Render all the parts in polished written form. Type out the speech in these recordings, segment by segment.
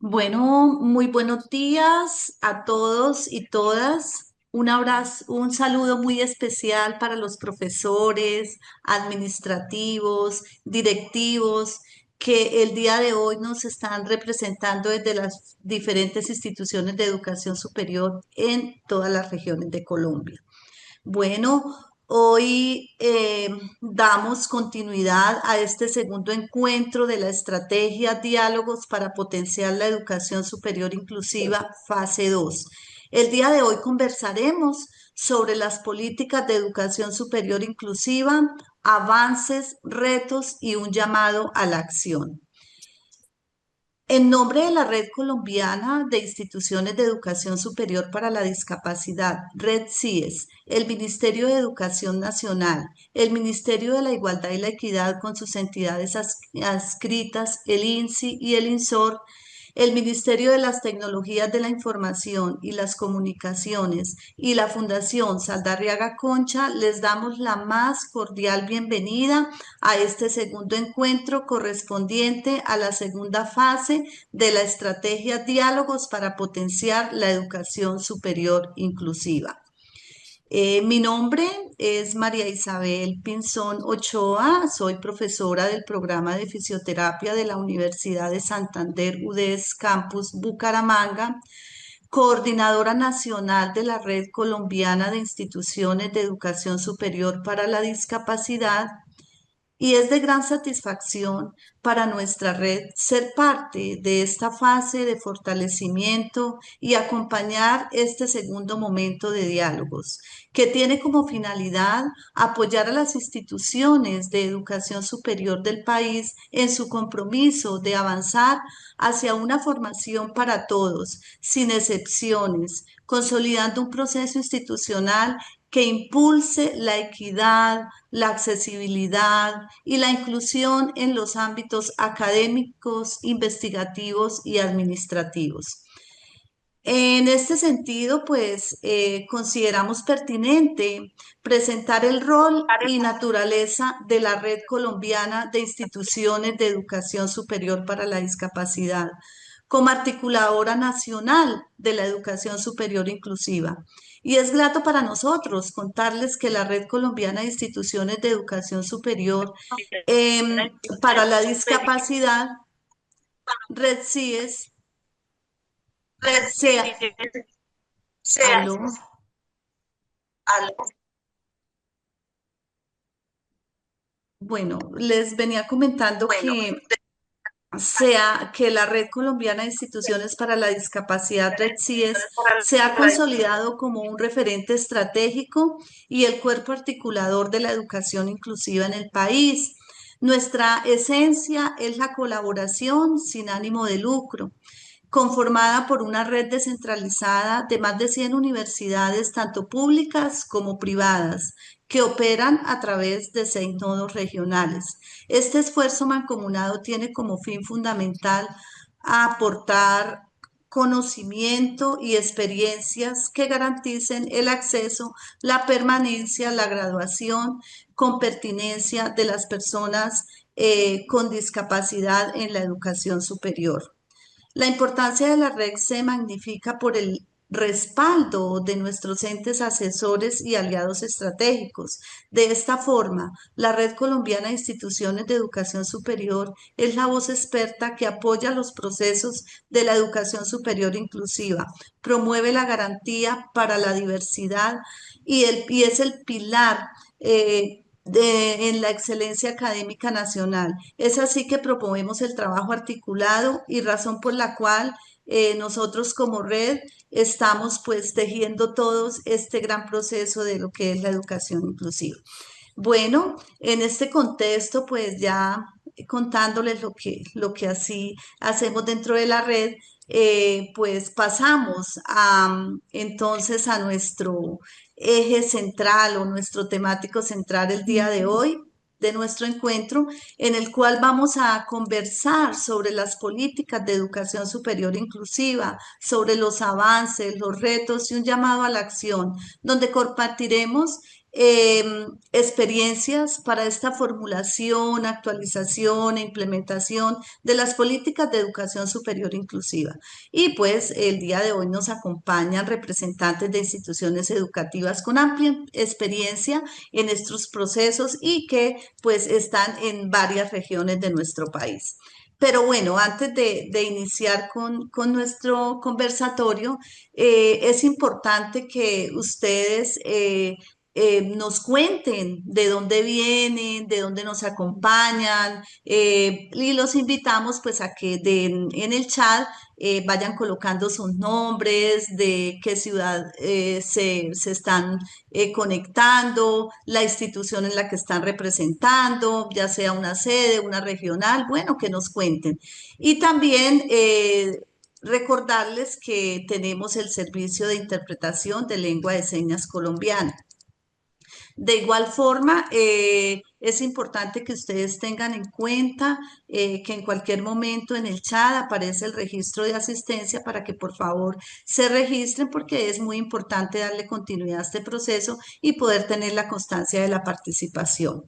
Bueno, muy buenos días a todos y todas. Un abrazo, un saludo muy especial para los profesores, administrativos, directivos que el día de hoy nos están representando desde las diferentes instituciones de educación superior en todas las regiones de Colombia. Bueno, hoy damos continuidad a este segundo encuentro de la estrategia Diálogos para potenciar la educación superior inclusiva, fase 2. El día de hoy conversaremos sobre las políticas de educación superior inclusiva, avances, retos y un llamado a la acción. En nombre de la Red Colombiana de Instituciones de Educación Superior para la Discapacidad, Red CIES, el Ministerio de Educación Nacional, el Ministerio de la Igualdad y la Equidad con sus entidades adscritas, el INSI y el INSOR, el Ministerio de las Tecnologías de la Información y las Comunicaciones y la Fundación Saldarriaga Concha, les damos la más cordial bienvenida a este segundo encuentro correspondiente a la segunda fase de la estrategia Diálogos para potenciar la educación superior inclusiva. Mi nombre es María Isabel Pinzón Ochoa, soy profesora del programa de fisioterapia de la Universidad de Santander UDES Campus Bucaramanga, coordinadora nacional de la Red Colombiana de Instituciones de Educación Superior para la Discapacidad, y es de gran satisfacción para nuestra red ser parte de esta fase de fortalecimiento y acompañar este segundo momento de diálogos, que tiene como finalidad apoyar a las instituciones de educación superior del país en su compromiso de avanzar hacia una formación para todos, sin excepciones, consolidando un proceso institucional que impulse la equidad, la accesibilidad y la inclusión en los ámbitos académicos, investigativos y administrativos. En este sentido, pues consideramos pertinente presentar el rol y naturaleza de la Red Colombiana de Instituciones de Educación Superior para la Discapacidad como articuladora nacional de la educación superior inclusiva. Y es grato para nosotros contarles que la Red Colombiana de Instituciones de Educación Superior para la Discapacidad, Red CIES, sea, aló, bueno, les venía comentando que la Red Colombiana de Instituciones para la Discapacidad, Red CIES, se ha consolidado como un referente estratégico y el cuerpo articulador de la educación inclusiva en el país. Nuestra esencia es la colaboración sin ánimo de lucro, conformada por una red descentralizada de más de 100 universidades, tanto públicas como privadas, que operan a través de 6 nodos regionales. Este esfuerzo mancomunado tiene como fin fundamental aportar conocimiento y experiencias que garanticen el acceso, la permanencia, la graduación con pertinencia de las personas con discapacidad en la educación superior. La importancia de la red se magnifica por el respaldo de nuestros entes asesores y aliados estratégicos. De esta forma, la Red Colombiana de Instituciones de Educación Superior es la voz experta que apoya los procesos de la educación superior inclusiva, promueve la garantía para la diversidad y es el pilar en la excelencia académica nacional. Es así que promovemos el trabajo articulado y razón por la cual nosotros como red estamos pues tejiendo todos este gran proceso de lo que es la educación inclusiva. Bueno, en este contexto pues ya contándoles lo que así hacemos dentro de la red, pues pasamos entonces a nuestro eje central o nuestro temático central el día de hoy de nuestro encuentro, en el cual vamos a conversar sobre las políticas de educación superior inclusiva, sobre los avances, los retos y un llamado a la acción, donde compartiremos experiencias para esta formulación, actualización e implementación de las políticas de educación superior inclusiva. Y pues el día de hoy nos acompañan representantes de instituciones educativas con amplia experiencia en estos procesos y que pues están en varias regiones de nuestro país. Pero bueno, antes de iniciar con nuestro conversatorio, es importante que ustedes nos cuenten de dónde vienen, de dónde nos acompañan, y los invitamos pues a que en el chat vayan colocando sus nombres, de qué ciudad se están conectando, la institución en la que están representando, ya sea una sede, una regional, bueno, que nos cuenten. Y también recordarles que tenemos el servicio de interpretación de lengua de señas colombiana. De igual forma, es importante que ustedes tengan en cuenta que en cualquier momento en el chat aparece el registro de asistencia para que por favor se registren porque es muy importante darle continuidad a este proceso y poder tener la constancia de la participación.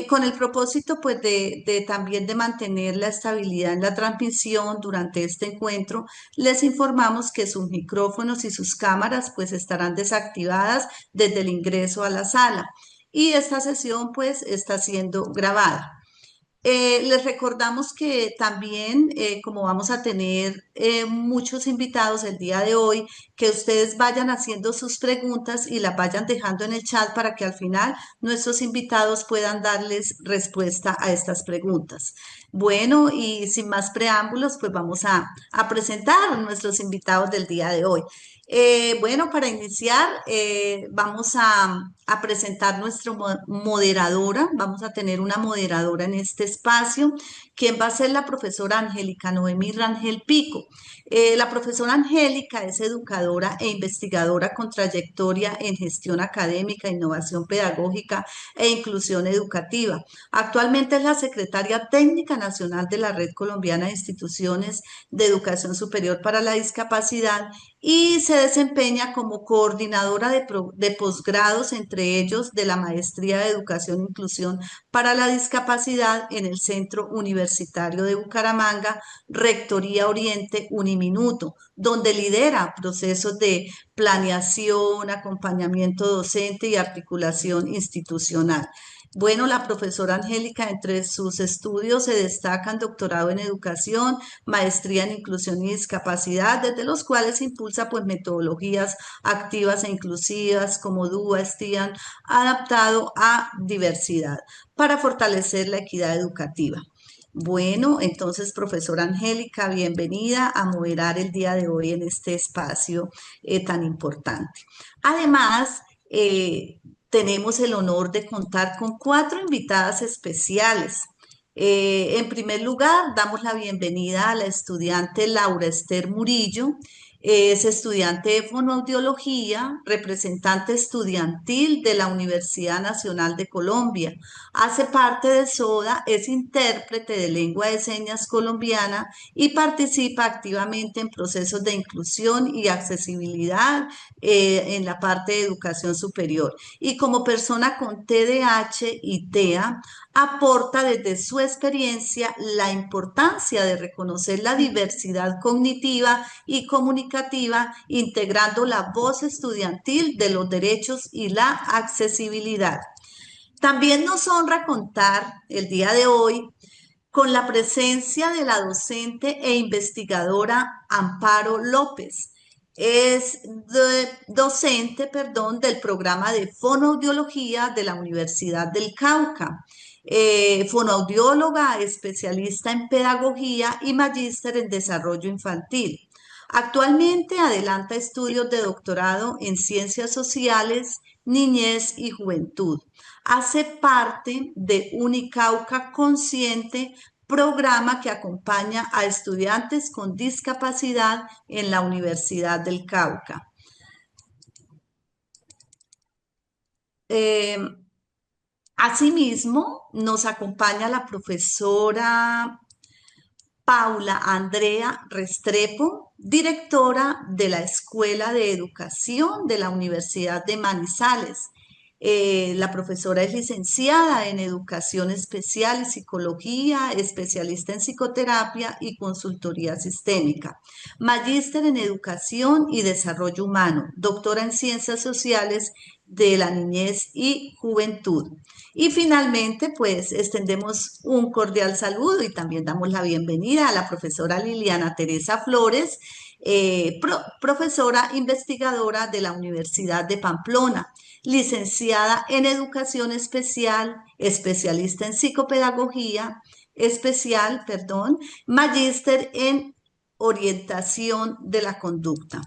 Con el propósito pues de también de mantener la estabilidad en la transmisión durante este encuentro, les informamos que sus micrófonos y sus cámaras pues estarán desactivadas desde el ingreso a la sala y esta sesión pues está siendo grabada. Les recordamos que también, como vamos a tener muchos invitados el día de hoy, que ustedes vayan haciendo sus preguntas y las vayan dejando en el chat para que al final nuestros invitados puedan darles respuesta a estas preguntas. Bueno, y sin más preámbulos, pues vamos a presentar a nuestros invitados del día de hoy. Bueno, para iniciar, vamos a presentar nuestra moderadora. Vamos a tener una moderadora en este espacio, quien va a ser la profesora Angélica Noemí Rangel Pico. La profesora Angélica es educadora e investigadora con trayectoria en gestión académica, innovación pedagógica e inclusión educativa. Actualmente es la secretaria técnica nacional de la Red Colombiana de Instituciones de Educación Superior para la Discapacidad y se desempeña como coordinadora de posgrados, entre ellos de la Maestría de Educación e Inclusión para la Discapacidad en el Centro Universitario de Bucaramanga, Rectoría Oriente Uniminuto, donde lidera procesos de planeación, acompañamiento docente y articulación institucional. Bueno, la profesora Angélica, entre sus estudios se destacan doctorado en educación, maestría en inclusión y discapacidad, desde los cuales impulsa pues metodologías activas e inclusivas como DUA, STIAN, adaptado a diversidad para fortalecer la equidad educativa. Bueno, entonces, profesora Angélica, bienvenida a moderar el día de hoy en este espacio tan importante. Además, tenemos el honor de contar con 4 invitadas especiales. En primer lugar, damos la bienvenida a la estudiante Laura Esther Murillo. Es estudiante de fonoaudiología, representante estudiantil de la Universidad Nacional de Colombia. Hace parte de SODA, es intérprete de lengua de señas colombiana y participa activamente en procesos de inclusión y accesibilidad en la parte de educación superior. Y como persona con TDAH y TEA, aporta desde su experiencia la importancia de reconocer la diversidad cognitiva y comunicativa, integrando la voz estudiantil de los derechos y la accesibilidad. También nos honra contar el día de hoy con la presencia de la docente e investigadora Amparo López. Es docente, del programa de fonoaudiología de la Universidad del Cauca. Fonoaudióloga, especialista en pedagogía y magíster en desarrollo infantil. Actualmente adelanta estudios de doctorado en ciencias sociales, niñez y juventud. Hace parte de Unicauca Consciente, programa que acompaña a estudiantes con discapacidad en la Universidad del Cauca. Asimismo, nos acompaña la profesora Paula Andrea Restrepo, directora de la Escuela de Educación de la Universidad de Manizales. La profesora es licenciada en educación especial y psicología, especialista en psicoterapia y consultoría sistémica, magíster en educación y desarrollo humano, doctora en ciencias sociales de la niñez y juventud. Y finalmente, pues extendemos un cordial saludo y también damos la bienvenida a la profesora Liliana Teresa Flores, profesora investigadora de la Universidad de Pamplona, licenciada en educación especial, especialista en psicopedagogía especial, perdón, magíster en orientación de la conducta.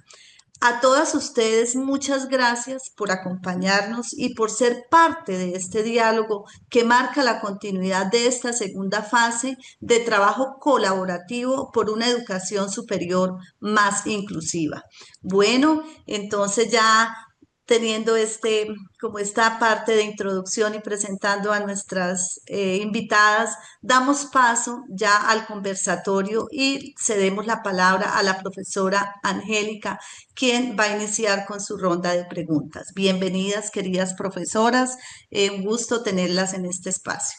A todas ustedes, muchas gracias por acompañarnos y por ser parte de este diálogo que marca la continuidad de esta segunda fase de trabajo colaborativo por una educación superior más inclusiva. Bueno, entonces ya teniendo como esta parte de introducción y presentando a nuestras invitadas, damos paso ya al conversatorio y cedemos la palabra a la profesora Angélica, quien va a iniciar con su ronda de preguntas. Bienvenidas, queridas profesoras, un gusto tenerlas en este espacio.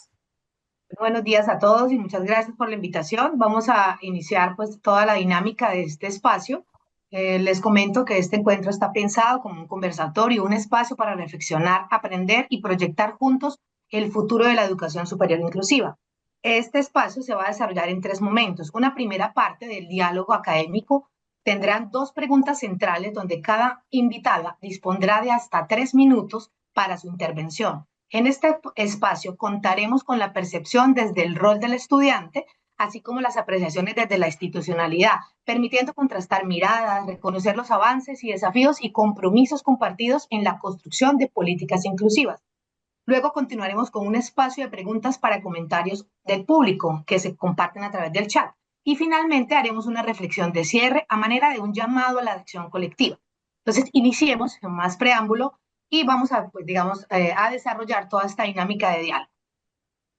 Buenos días a todos y muchas gracias por la invitación. Vamos a iniciar pues toda la dinámica de este espacio. Les comento que este encuentro está pensado como un conversatorio, un espacio para reflexionar, aprender y proyectar juntos el futuro de la educación superior inclusiva. Este espacio se va a desarrollar en tres momentos. Una primera parte del diálogo académico tendrán dos preguntas centrales donde cada invitada dispondrá de hasta 3 minutos para su intervención. En este espacio contaremos con la percepción desde el rol del estudiante, así como las apreciaciones desde la institucionalidad, permitiendo contrastar miradas, reconocer los avances y desafíos y compromisos compartidos en la construcción de políticas inclusivas. Luego continuaremos con un espacio de preguntas para comentarios del público que se comparten a través del chat. Y finalmente haremos una reflexión de cierre a manera de un llamado a la acción colectiva. Entonces, iniciemos sin más preámbulo y vamos a, pues, digamos, a desarrollar toda esta dinámica de diálogo.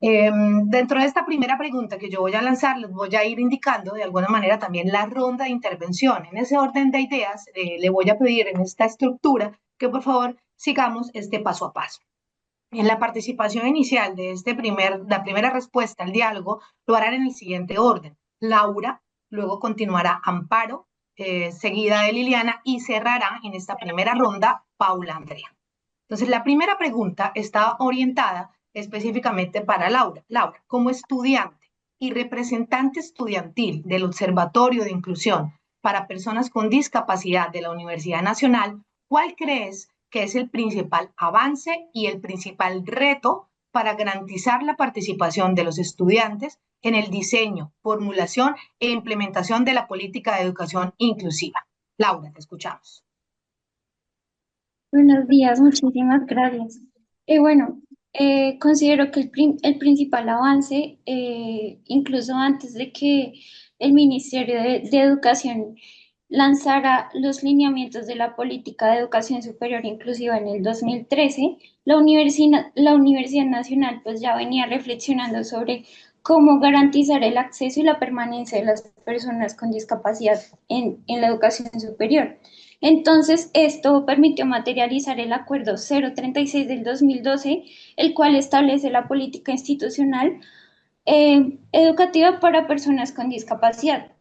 Dentro de esta primera pregunta que yo voy a lanzar, les voy a ir indicando de alguna manera también la ronda de intervención. En ese orden de ideas, le voy a pedir en esta estructura que por favor sigamos este paso a paso. En la participación inicial de la primera respuesta al diálogo lo harán en el siguiente orden. Laura, luego continuará Amparo, seguida de Liliana y cerrará en esta primera ronda Paula Andrea. Entonces, la primera pregunta está orientada específicamente para Laura. Laura, como estudiante y representante estudiantil del Observatorio de Inclusión para Personas con Discapacidad de la Universidad Nacional, ¿cuál crees que es el principal avance y el principal reto para garantizar la participación de los estudiantes en el diseño, formulación e implementación de la política de educación inclusiva? Laura, te escuchamos. Buenos días, muchísimas gracias. Bueno, considero que el principal avance, incluso antes de que el Ministerio de Educación lanzara los lineamientos de la política de educación superior inclusiva en el 2013, la Universidad Nacional pues ya venía reflexionando sobre cómo garantizar el acceso y la permanencia de las personas con discapacidad en la educación superior. Entonces, esto permitió materializar el Acuerdo 036 del 2012, el cual establece la política institucional educativa para personas con discapacidad.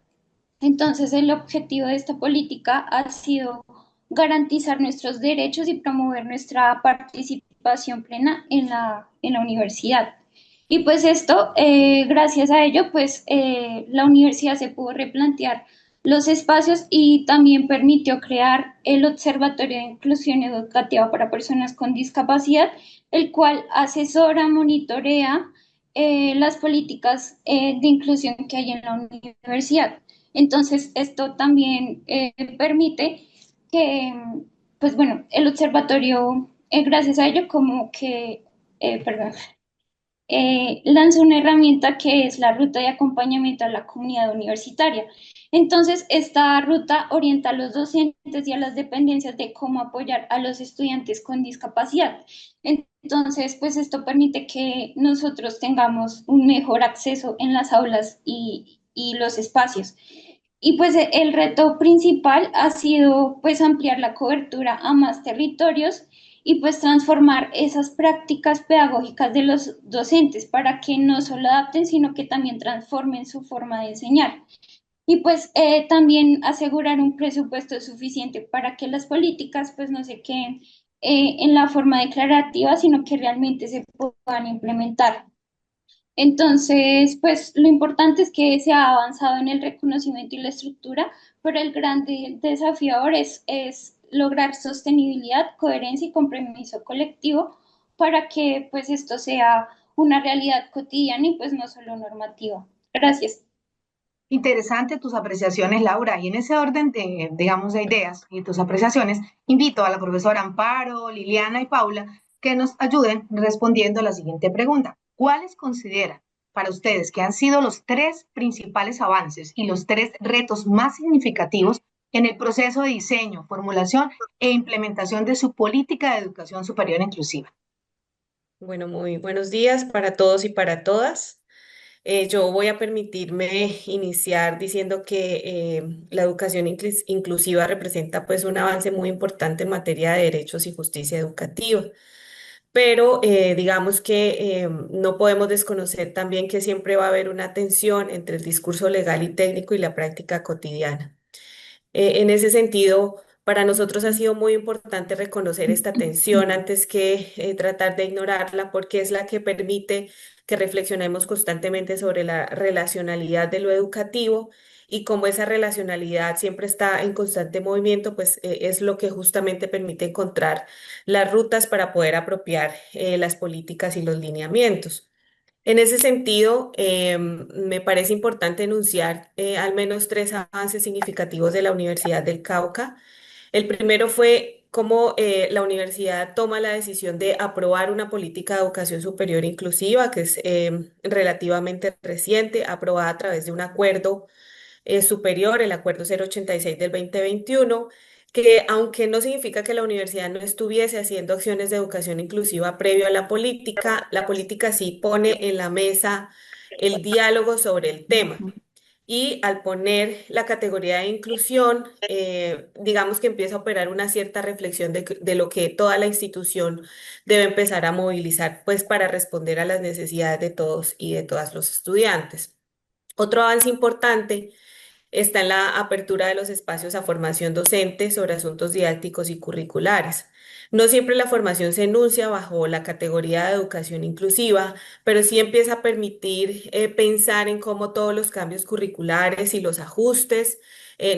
Entonces, el objetivo de esta política ha sido garantizar nuestros derechos y promover nuestra participación plena en la universidad. Y pues esto, gracias a ello, pues la universidad se pudo replantear los espacios y también permitió crear el Observatorio de Inclusión Educativa para Personas con Discapacidad, el cual asesora, monitorea las políticas de inclusión que hay en la universidad. Entonces, esto también permite que, pues bueno, el observatorio, gracias a ello, como que, perdón, lanza una herramienta que es la ruta de acompañamiento a la comunidad universitaria. Entonces, esta ruta orienta a los docentes y a las dependencias de cómo apoyar a los estudiantes con discapacidad. Entonces, pues esto permite que nosotros tengamos un mejor acceso en las aulas y los espacios. Y pues el reto principal ha sido pues ampliar la cobertura a más territorios y pues transformar esas prácticas pedagógicas de los docentes para que no solo adapten, sino que también transformen su forma de enseñar. Y pues también asegurar un presupuesto suficiente para que las políticas pues no se queden en la forma declarativa, sino que realmente se puedan implementar. Entonces, pues lo importante es que se ha avanzado en el reconocimiento y la estructura, pero el gran desafío ahora es lograr sostenibilidad, coherencia y compromiso colectivo para que pues esto sea una realidad cotidiana y pues no solo normativa. Gracias. Interesante tus apreciaciones, Laura. Y en ese orden de, digamos, de ideas y tus apreciaciones, invito a la profesora Amparo, Liliana y Paula que nos ayuden respondiendo a la siguiente pregunta. ¿Cuáles consideran para ustedes que han sido los tres principales avances y los tres retos más significativos en el proceso de diseño, formulación e implementación de su política de educación superior inclusiva? Bueno, muy buenos días para todos y para todas. Yo voy a permitirme iniciar diciendo que la educación inclusiva representa pues un avance muy importante en materia de derechos y justicia educativa, pero digamos que no podemos desconocer también que siempre va a haber una tensión entre el discurso legal y técnico y la práctica cotidiana. En ese sentido, para nosotros ha sido muy importante reconocer esta tensión antes que tratar de ignorarla, porque es la que permite que reflexionemos constantemente sobre la relacionalidad de lo educativo y como esa relacionalidad siempre está en constante movimiento, pues es lo que justamente permite encontrar las rutas para poder apropiar las políticas y los lineamientos. En ese sentido, me parece importante enunciar al menos tres avances significativos de la Universidad del Cauca. El primero fue cómo la universidad toma la decisión de aprobar una política de educación superior inclusiva, que es relativamente reciente, aprobada a través de un acuerdo superior, el Acuerdo 086 del 2021, que aunque no significa que la universidad no estuviese haciendo acciones de educación inclusiva previo a la política sí pone en la mesa el diálogo sobre el tema. Y al poner la categoría de inclusión, digamos que empieza a operar una cierta reflexión de lo que toda la institución debe empezar a movilizar, pues para responder a las necesidades de todos y de todas los estudiantes. Otro avance importante está en la apertura de los espacios a formación docente sobre asuntos didácticos y curriculares. No siempre la formación se enuncia bajo la categoría de educación inclusiva, pero sí empieza a permitir pensar en cómo todos los cambios curriculares y los ajustes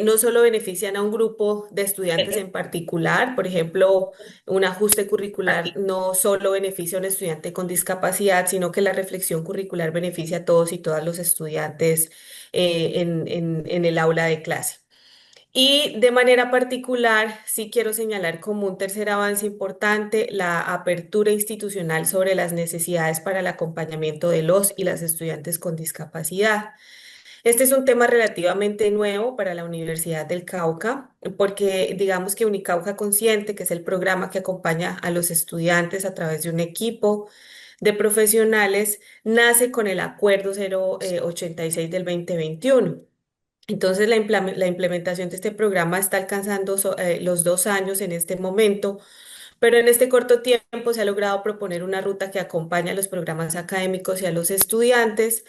no solo benefician a un grupo de estudiantes en particular, por ejemplo, un ajuste curricular no solo beneficia a un estudiante con discapacidad, sino que la reflexión curricular beneficia a todos y todas los estudiantes en el aula de clase. Y de manera particular, sí quiero señalar como un tercer avance importante la apertura institucional sobre las necesidades para el acompañamiento de los y las estudiantes con discapacidad. Este es un tema relativamente nuevo para la Universidad del Cauca, porque digamos que Unicauca Consciente, que es el programa que acompaña a los estudiantes a través de un equipo de profesionales, nace con el Acuerdo 086 del 2021. Entonces, la implementación de este programa está alcanzando los 2 años en este momento, pero en este corto tiempo se ha logrado proponer una ruta que acompaña a los programas académicos y a los estudiantes,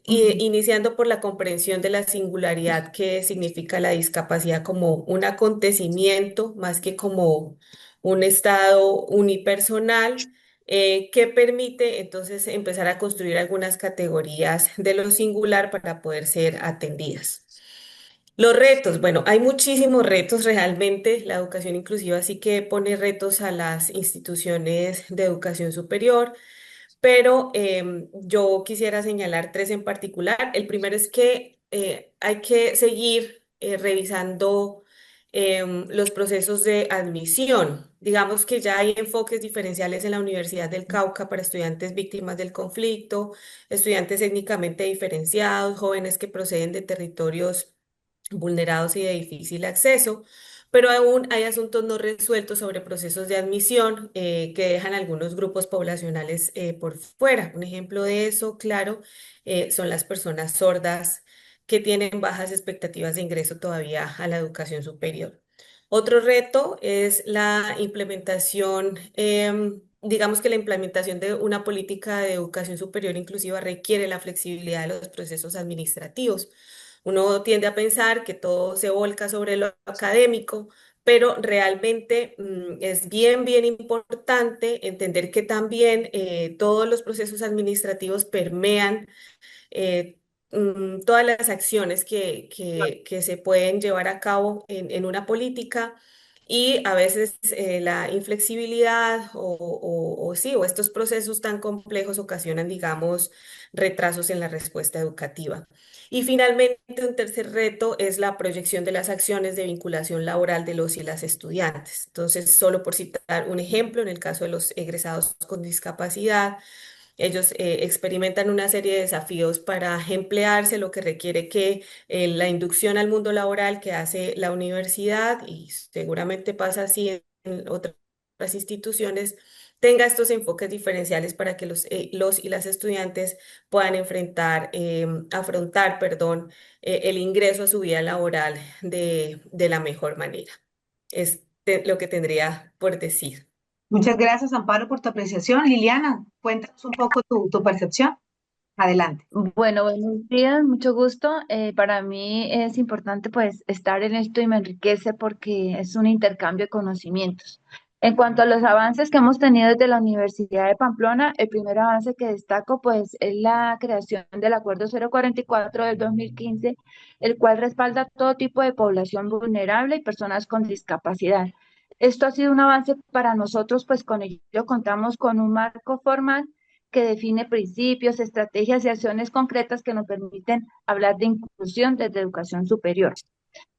iniciando por la comprensión de la singularidad que significa la discapacidad como un acontecimiento más que como un estado unipersonal. Que permite entonces empezar a construir algunas categorías de lo singular para poder ser atendidas. Los retos, bueno, hay muchísimos retos realmente. La educación inclusiva sí que pone retos a las instituciones de educación superior, pero yo quisiera señalar tres en particular. El primero es que hay que seguir revisando los procesos de admisión. Digamos que ya hay enfoques diferenciales en la Universidad del Cauca para estudiantes víctimas del conflicto, estudiantes étnicamente diferenciados, jóvenes que proceden de territorios vulnerados y de difícil acceso, pero aún hay asuntos no resueltos sobre procesos de admisión que dejan algunos grupos poblacionales por fuera. Un ejemplo de eso, claro, son las personas sordas que tienen bajas expectativas de ingreso todavía a la educación superior. Otro reto es la implementación, digamos que la implementación de una política de educación superior inclusiva requiere la flexibilidad de los procesos administrativos. Uno tiende a pensar que todo se volca sobre lo académico, pero realmente es bien importante entender que también todos los procesos administrativos permean todas las acciones que se pueden llevar a cabo en una política y a veces la inflexibilidad o sí, o estos procesos tan complejos ocasionan, digamos, retrasos en la respuesta educativa. Y finalmente, un tercer reto es la proyección de las acciones de vinculación laboral de los y las estudiantes. Entonces, solo por citar un ejemplo, en el caso de los egresados con discapacidad, ellos experimentan una serie de desafíos para emplearse, lo que requiere que la inducción al mundo laboral que hace la universidad, y seguramente pasa así en otras instituciones, tenga estos enfoques diferenciales para que los y las estudiantes puedan afrontar, perdón, el ingreso a su vida laboral de la mejor manera. Es lo que tendría por decir. Muchas gracias, Amparo, por tu apreciación. Liliana, cuéntanos un poco tu percepción. Adelante. Bueno, buenos días, mucho gusto. Para mí es importante pues estar en esto y me enriquece porque es un intercambio de conocimientos. En cuanto a los avances que hemos tenido desde la Universidad de Pamplona, el primer avance que destaco pues es la creación del Acuerdo 044 del 2015, el cual respalda todo tipo de población vulnerable y personas con discapacidad. Esto ha sido un avance para nosotros, pues con ello contamos con un marco formal que define principios, estrategias y acciones concretas que nos permiten hablar de inclusión desde educación superior.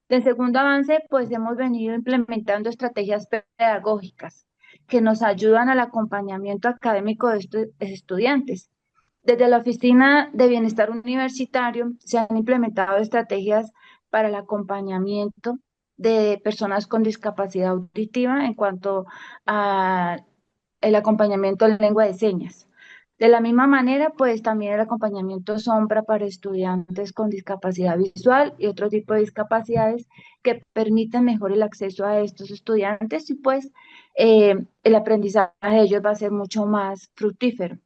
De segundo avance, pues hemos venido implementando estrategias pedagógicas que nos ayudan al acompañamiento académico de estos estudiantes. Desde la Oficina de Bienestar Universitario se han implementado estrategias para el acompañamiento de personas con discapacidad auditiva en cuanto a el acompañamiento en lengua de señas. De la misma manera, pues también el acompañamiento sombra para estudiantes con discapacidad visual y otro tipo de discapacidades que permiten mejor el acceso a estos estudiantes y pues el aprendizaje de ellos va a ser mucho más fructífero.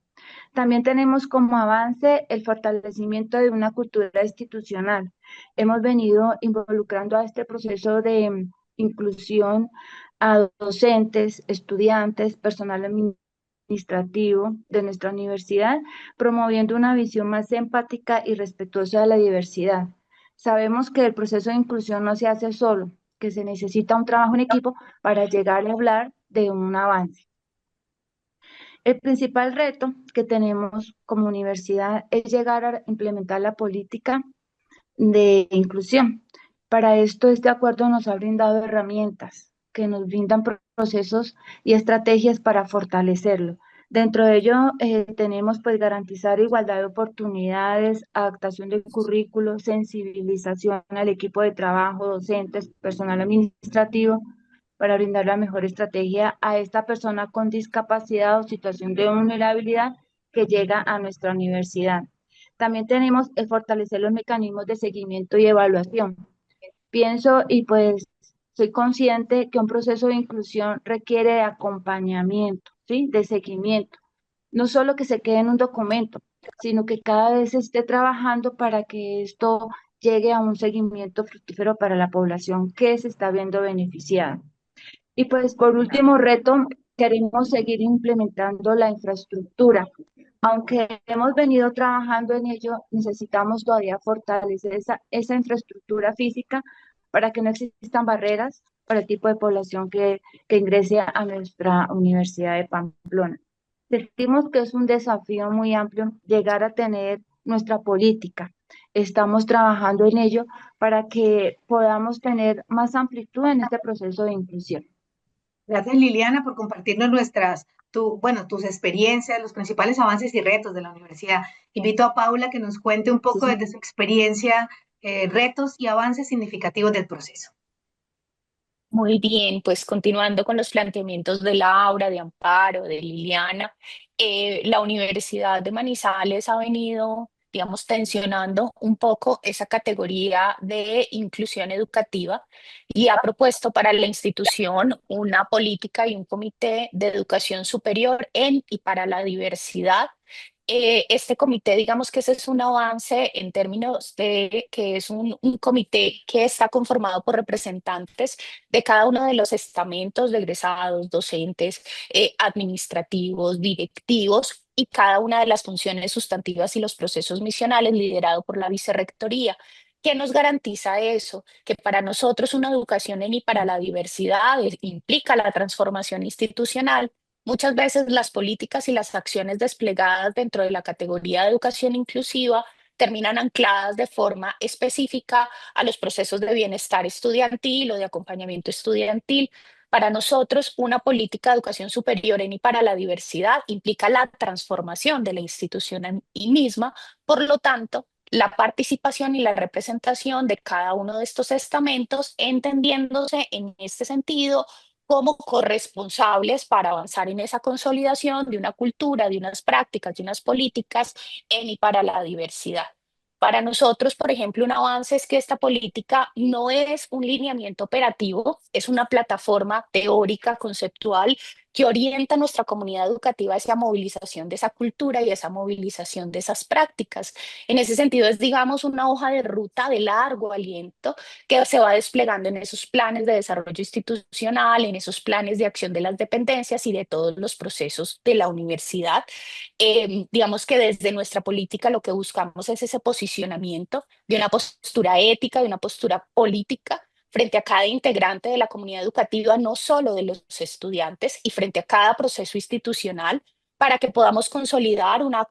También tenemos como avance el fortalecimiento de una cultura institucional. Hemos venido involucrando a este proceso de inclusión a docentes, estudiantes, personal administrativo de nuestra universidad, promoviendo una visión más empática y respetuosa de la diversidad. Sabemos que el proceso de inclusión no se hace solo, que se necesita un trabajo en equipo para llegar a hablar de un avance. El principal reto que tenemos como universidad es llegar a implementar la política de inclusión. Para esto, este acuerdo nos ha brindado herramientas que nos brindan procesos y estrategias para fortalecerlo. Dentro de ello, tenemos pues garantizar igualdad de oportunidades, adaptación del currículo, sensibilización al equipo de trabajo, docentes, personal administrativo, para brindar la mejor estrategia a esta persona con discapacidad o situación de vulnerabilidad que llega a nuestra universidad. También tenemos el fortalecer los mecanismos de seguimiento y evaluación. Pienso y pues soy consciente que un proceso de inclusión requiere de acompañamiento, ¿sí? De seguimiento. No solo que se quede en un documento, sino que cada vez se esté trabajando para que esto llegue a un seguimiento fructífero para la población que se está viendo beneficiada. Y pues por último reto, queremos seguir implementando la infraestructura. Aunque hemos venido trabajando en ello, necesitamos todavía fortalecer esa infraestructura física para que no existan barreras para el tipo de población que ingrese a nuestra Universidad de Pamplona. Sentimos que es un desafío muy amplio llegar a tener nuestra política. Estamos trabajando en ello para que podamos tener más amplitud en este proceso de inclusión. Gracias, Liliana, por compartirnos tus experiencias, los principales avances y retos de la universidad. Invito a Paula que nos cuente un poco Sí. desde su experiencia, retos y avances significativos del proceso. Muy bien, pues continuando con los planteamientos de Laura, de Amparo, de Liliana, la Universidad de Manizales ha venido digamos, tensionando un poco esa categoría de inclusión educativa y ha propuesto para la institución una política y un comité de educación superior en y para la diversidad. Este comité, digamos que ese es un avance en términos de que es un comité que está conformado por representantes de cada uno de los estamentos de egresados, docentes, administrativos, directivos y cada una de las funciones sustantivas y los procesos misionales liderado por la vicerrectoría. ¿Qué nos garantiza eso? Que para nosotros una educación en y para la diversidad implica la transformación institucional. Muchas veces las políticas y las acciones desplegadas dentro de la categoría de educación inclusiva terminan ancladas de forma específica a los procesos de bienestar estudiantil o de acompañamiento estudiantil. Para nosotros, una política de educación superior en y para la diversidad implica la transformación de la institución en y misma. Por lo tanto, la participación y la representación de cada uno de estos estamentos, entendiéndose en este sentido como corresponsables para avanzar en esa consolidación de una cultura, de unas prácticas, de unas políticas en y para la diversidad. Para nosotros, por ejemplo, un avance es que esta política no es un lineamiento operativo, es una plataforma teórica, conceptual, que orienta a nuestra comunidad educativa hacia movilización de esa cultura y esa movilización de esas prácticas. En ese sentido, es, digamos, una hoja de ruta de largo aliento que se va desplegando en esos planes de desarrollo institucional, en esos planes de acción de las dependencias y de todos los procesos de la universidad. Digamos que desde nuestra política lo que buscamos es ese posicionamiento de una postura ética, de una postura política frente a cada integrante de la comunidad educativa, no solo de los estudiantes, y frente a cada proceso institucional, para que podamos consolidar una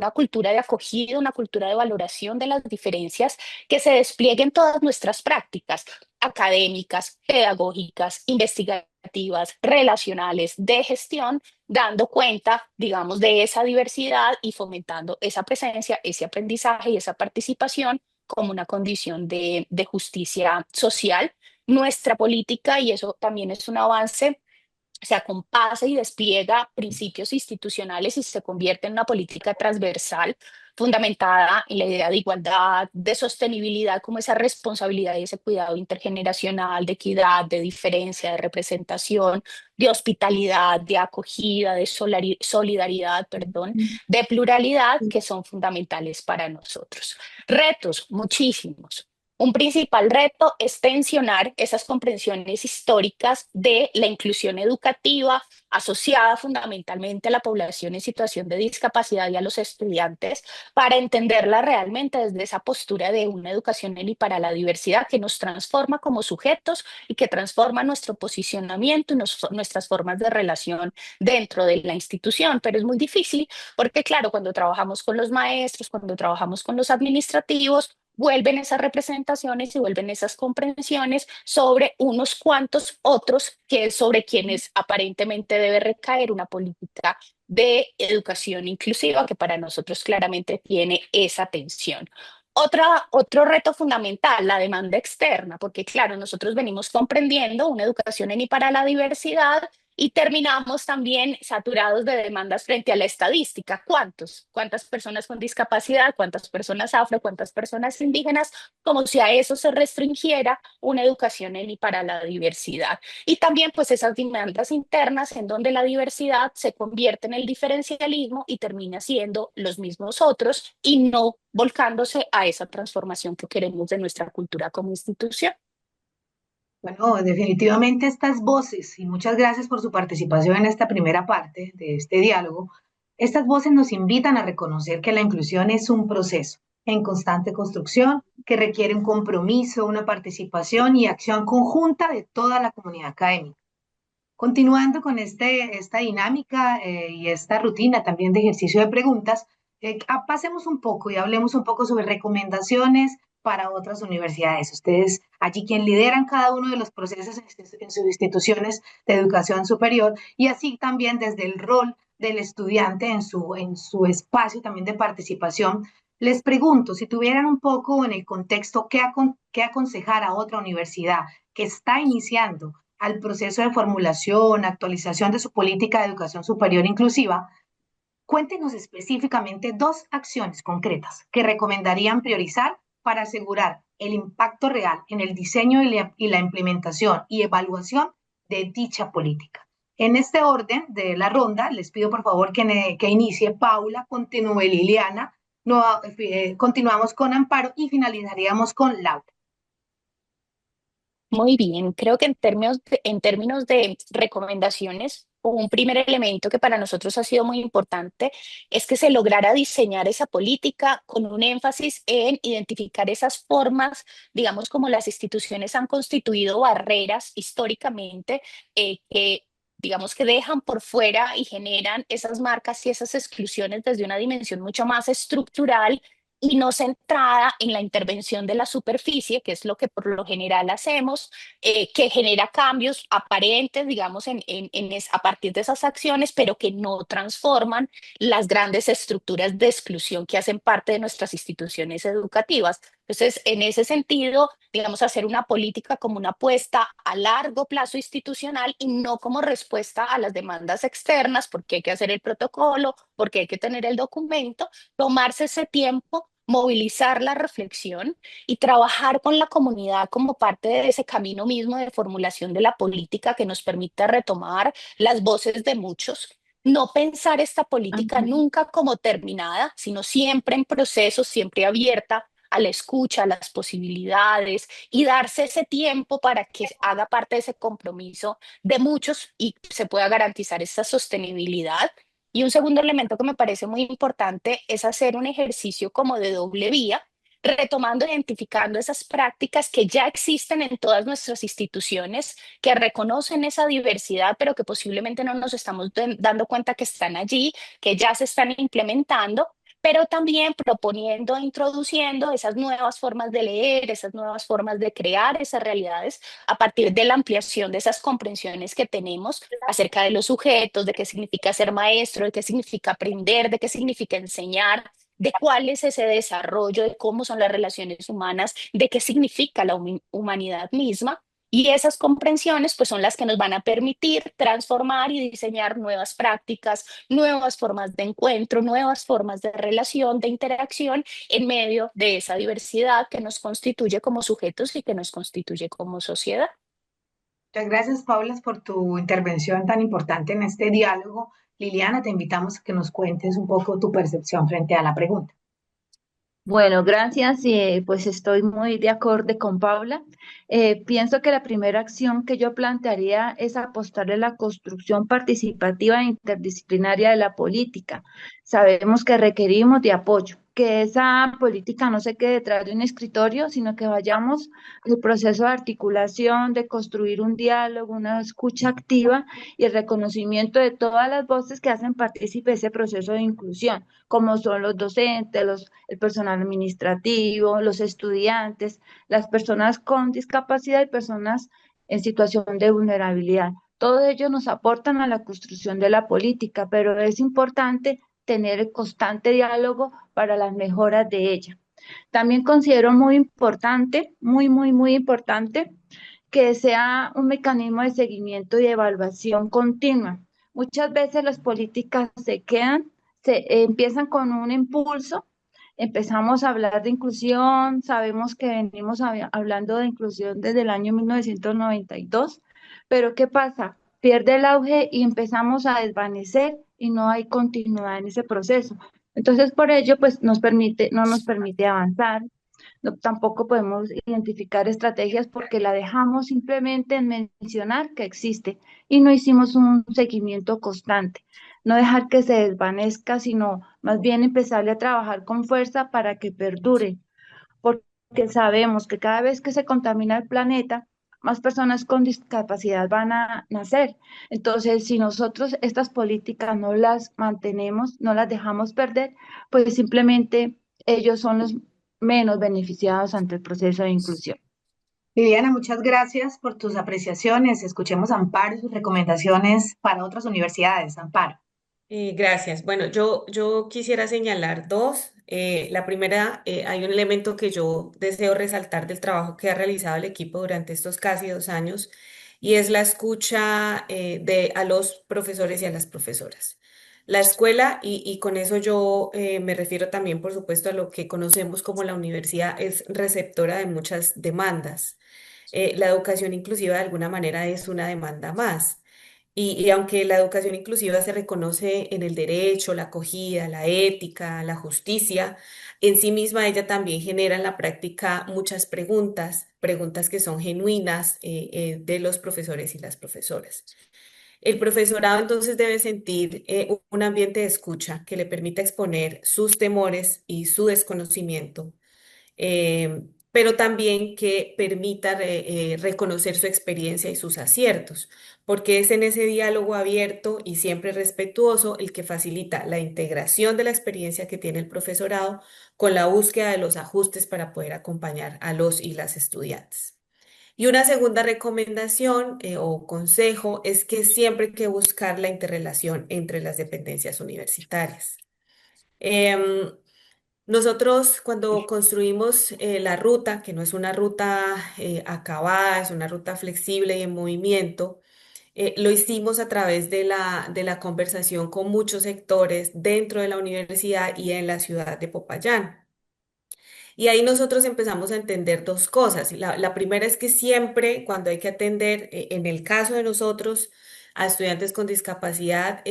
cultura de acogida, una cultura de valoración de las diferencias que se desplieguen todas nuestras prácticas académicas, pedagógicas, investigativas, relacionales, de gestión, dando cuenta, digamos, de esa diversidad y fomentando esa presencia, ese aprendizaje y esa participación como una condición de justicia social. Nuestra política, y eso también es un avance, se acompasa y despliega principios institucionales y se convierte en una política transversal fundamentada en la idea de igualdad, de sostenibilidad, como esa responsabilidad y ese cuidado intergeneracional, de equidad, de diferencia, de representación, de hospitalidad, de acogida, de solidaridad, perdón, de pluralidad, que son fundamentales para nosotros. Retos, muchísimos. Un principal reto es tensionar esas comprensiones históricas de la inclusión educativa asociada fundamentalmente a la población en situación de discapacidad y a los estudiantes para entenderla realmente desde esa postura de una educación en y para la diversidad que nos transforma como sujetos y que transforma nuestro posicionamiento y nuestras formas de relación dentro de la institución. Pero es muy difícil porque, claro, cuando trabajamos con los maestros, cuando trabajamos con los administrativos, vuelven esas representaciones y vuelven esas comprensiones sobre unos cuantos otros que es sobre quienes aparentemente debe recaer una política de educación inclusiva que para nosotros claramente tiene esa tensión. Otro reto fundamental, la demanda externa, porque claro, nosotros venimos comprendiendo una educación en y para la diversidad y terminamos también saturados de demandas frente a la estadística. ¿Cuántos? ¿Cuántas personas con discapacidad? ¿Cuántas personas afro? ¿Cuántas personas indígenas? Como si a eso se restringiera una educación en y para la diversidad. Y también pues esas demandas internas en donde la diversidad se convierte en el diferencialismo y termina siendo los mismos otros y no volcándose a esa transformación que queremos de nuestra cultura como institución. Bueno, definitivamente estas voces, y muchas gracias por su participación en esta primera parte de este diálogo, estas voces nos invitan a reconocer que la inclusión es un proceso en constante construcción que requiere un compromiso, una participación y acción conjunta de toda la comunidad académica. Continuando con esta dinámica y esta rutina también de ejercicio de preguntas, pasemos un poco y hablemos un poco sobre recomendaciones para otras universidades. Ustedes, allí quien lideran cada uno de los procesos en sus instituciones de educación superior y así también desde el rol del estudiante en su espacio también de participación. Les pregunto, si tuvieran un poco en el contexto, qué aconsejar a otra universidad que está iniciando al proceso de formulación, actualización de su política de educación superior inclusiva, Cuéntenos específicamente dos acciones concretas que recomendarían priorizar para asegurar el impacto real en el diseño y la implementación y evaluación de dicha política. En este orden de la ronda, les pido por favor que inicie Paula, continúe Liliana, no, continuamos con Amparo y finalizaríamos con Laura. Muy bien, creo que en términos de recomendaciones, un primer elemento que para nosotros ha sido muy importante es que se lograra diseñar esa política con un énfasis en identificar esas formas, digamos, como las instituciones han constituido barreras históricamente, que digamos que dejan por fuera y generan esas marcas y esas exclusiones desde una dimensión mucho más estructural y no centrada en la intervención de la superficie, que es lo que por lo general hacemos, que genera cambios aparentes, digamos, a partir de esas acciones, pero que no transforman las grandes estructuras de exclusión que hacen parte de nuestras instituciones educativas. Entonces, en ese sentido, digamos, hacer una política como una apuesta a largo plazo institucional y no como respuesta a las demandas externas, porque hay que hacer el protocolo, porque hay que tener el documento, tomarse ese tiempo, movilizar la reflexión y trabajar con la comunidad como parte de ese camino mismo de formulación de la política que nos permita retomar las voces de muchos. No pensar esta política Ajá. nunca como terminada, sino siempre en proceso, siempre abierta a la escucha, a las posibilidades y darse ese tiempo para que haga parte de ese compromiso de muchos y se pueda garantizar esa sostenibilidad. Y un segundo elemento que me parece muy importante es hacer un ejercicio como de doble vía, retomando, identificando esas prácticas que ya existen en todas nuestras instituciones, que reconocen esa diversidad, pero que posiblemente no nos estamos dando cuenta que están allí, que ya se están implementando, pero también proponiendo, introduciendo esas nuevas formas de leer, esas nuevas formas de crear esas realidades a partir de la ampliación de esas comprensiones que tenemos acerca de los sujetos, de qué significa ser maestro, de qué significa aprender, de qué significa enseñar, de cuál es ese desarrollo, de cómo son las relaciones humanas, de qué significa la humanidad misma. Y esas comprensiones pues son las que nos van a permitir transformar y diseñar nuevas prácticas, nuevas formas de encuentro, nuevas formas de relación, de interacción en medio de esa diversidad que nos constituye como sujetos y que nos constituye como sociedad. Muchas gracias, Paula, por tu intervención tan importante en este diálogo. Liliana, te invitamos a que nos cuentes un poco tu percepción frente a la pregunta. Bueno, gracias. Pues estoy muy de acuerdo con Paula. Pienso que la primera acción que yo plantearía es apostarle a la construcción participativa e interdisciplinaria de la política. Sabemos que requerimos de apoyo, que esa política no se quede detrás de un escritorio, sino que vayamos al proceso de articulación, de construir un diálogo, una escucha activa y el reconocimiento de todas las voces que hacen partícipe de ese proceso de inclusión, como son los docentes, el personal administrativo, los estudiantes, las personas con discapacidad y personas en situación de vulnerabilidad. Todos ellos nos aportan a la construcción de la política, pero es importante tener el constante diálogo para las mejoras de ella. También considero muy importante, muy importante, que sea un mecanismo de seguimiento y evaluación continua. Muchas veces las políticas empiezan con un impulso, empezamos a hablar de inclusión, sabemos que venimos hablando de inclusión desde el año 1992, pero ¿qué pasa? Pierde el auge y empezamos a desvanecer y no hay continuidad en ese proceso. Entonces, por ello, pues no nos permite avanzar. No, tampoco podemos identificar estrategias porque la dejamos simplemente en mencionar que existe y no hicimos un seguimiento constante. No dejar que se desvanezca, sino más bien empezarle a trabajar con fuerza para que perdure, porque sabemos que cada vez que se contamina el planeta, más personas con discapacidad van a nacer. Entonces, si nosotros estas políticas no las mantenemos, no las dejamos perder, pues simplemente ellos son los menos beneficiados ante el proceso de inclusión. Liliana, muchas gracias por tus apreciaciones. Escuchemos a Amparo y sus recomendaciones para otras universidades. Amparo. Gracias. Bueno, yo quisiera señalar dos. La primera, hay un elemento que yo deseo resaltar del trabajo que ha realizado el equipo durante estos casi 2 años y es la escucha a los profesores y a las profesoras. La escuela, y con eso yo me refiero también, por supuesto, a lo que conocemos como la universidad, es receptora de muchas demandas. La educación inclusiva de alguna manera es una demanda más. Y aunque la educación inclusiva se reconoce en el derecho, la acogida, la ética, la justicia, en sí misma ella también genera en la práctica muchas preguntas, preguntas que son genuinas de los profesores y las profesoras. El profesorado entonces debe sentir un ambiente de escucha que le permita exponer sus temores y su desconocimiento, pero también que permita reconocer su experiencia y sus aciertos, porque es en ese diálogo abierto y siempre respetuoso el que facilita la integración de la experiencia que tiene el profesorado con la búsqueda de los ajustes para poder acompañar a los y las estudiantes. Y una segunda recomendación o consejo es que siempre hay que buscar la interrelación entre las dependencias universitarias. Em, Nosotros cuando construimos la ruta, que no es una ruta acabada, es una ruta flexible y en movimiento, lo hicimos a través de la conversación con muchos sectores dentro de la universidad y en la ciudad de Popayán. Y ahí nosotros empezamos a entender dos cosas. La primera es que siempre cuando hay que atender, en el caso de nosotros, a estudiantes con discapacidad,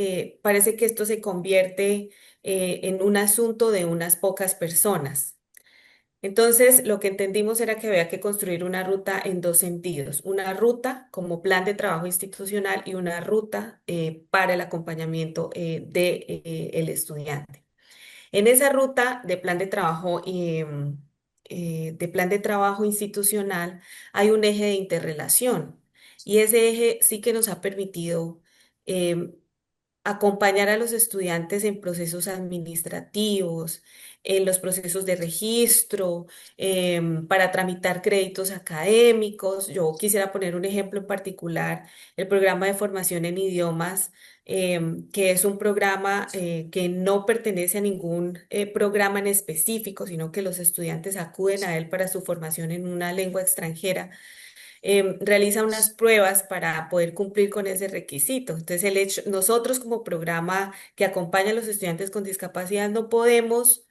parece que esto se convierte en un asunto de unas pocas personas. Entonces, lo que entendimos era que había que construir una ruta en dos sentidos, una ruta como plan de trabajo institucional y una ruta para el acompañamiento del estudiante. En esa ruta de plan de trabajo, de plan de trabajo institucional hay un eje de interrelación y ese eje sí que nos ha permitido em, acompañar a los estudiantes en procesos administrativos, en los procesos de registro, para tramitar créditos académicos. Yo quisiera poner un ejemplo en particular, el programa de formación en idiomas, que es un programa que no pertenece a ningún programa en específico, sino que los estudiantes acuden a él para su formación en una lengua extranjera. Realiza unas pruebas para poder cumplir con ese requisito. Entonces, nosotros como programa que acompaña a los estudiantes con discapacidad no podemos